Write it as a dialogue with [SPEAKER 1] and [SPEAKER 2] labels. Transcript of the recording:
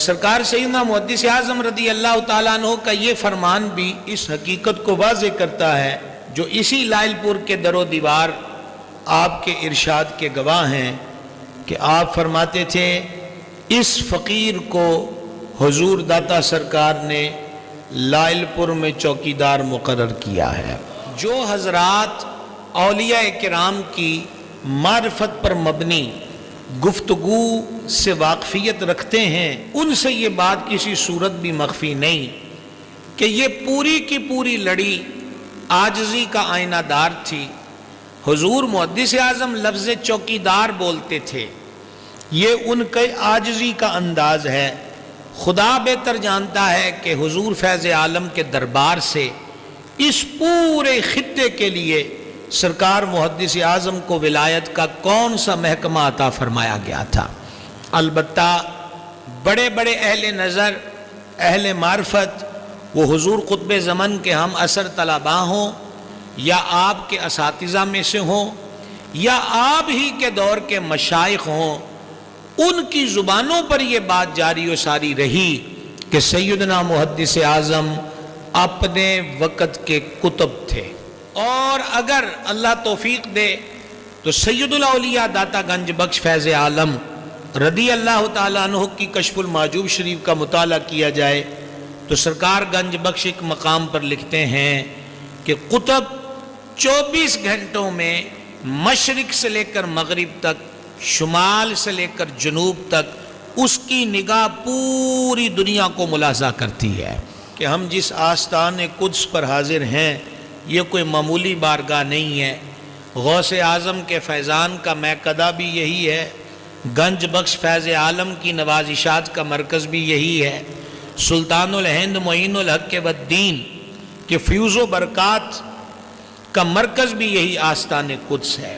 [SPEAKER 1] سرکار سیدنا محدث اعظم رضی اللہ تعالیٰ عنہ کا یہ فرمان بھی اس حقیقت کو واضح کرتا ہے جو اسی لائل پور کے در و دیوار آپ کے ارشاد کے گواہ ہیں کہ آپ فرماتے تھے اس فقیر کو حضور داتا سرکار نے لائل پور میں چوکیدار مقرر کیا ہے۔ جو حضرات اولیاء کرام کی معرفت پر مبنی گفتگو سے واقفیت رکھتے ہیں ان سے یہ بات کسی صورت بھی مخفی نہیں کہ یہ پوری کی پوری لڑی عاجزی کا آئینہ دار تھی۔ حضور محدث اعظم لفظ چوکیدار بولتے تھے، یہ ان کے عاجزی کا انداز ہے۔ خدا بہتر جانتا ہے کہ حضور فیض عالم کے دربار سے اس پورے خطے کے لیے سرکار محدث اعظم کو ولایت کا کون سا محکمہ عطا فرمایا گیا تھا۔ البتہ بڑے بڑے اہل نظر، اہل معرفت، وہ حضور قطب زمن کے ہم اثر طلباء ہوں یا آپ کے اساتذہ میں سے ہوں یا آپ ہی کے دور کے مشائخ ہوں، ان کی زبانوں پر یہ بات جاری و ساری رہی کہ سیدنا محدث اعظم اپنے وقت کے کتب تھے، اور اگر اللہ توفیق دے تو سید الاولیاء داتا گنج بخش فیض عالم رضی اللہ تعالیٰ عنہ کی کشف المحجوب شریف کا مطالعہ کیا جائے تو سرکار گنج بخش ایک مقام پر لکھتے ہیں کہ قطب 24 گھنٹوں میں مشرق سے لے کر مغرب تک، شمال سے لے کر جنوب تک اس کی نگاہ پوری دنیا کو ملاحظہ کرتی ہے کہ ہم جس آستان قدس پر حاضر ہیں یہ کوئی معمولی بارگاہ نہیں ہے۔ غوث اعظم کے فیضان کا میکدہ بھی یہی ہے، گنج بخش فیض عالم کی نوازشات کا مرکز بھی یہی ہے، سلطان الہند معین الحق والدین کے فیوز و برکات کا مرکز بھی یہی آستان قدس ہے۔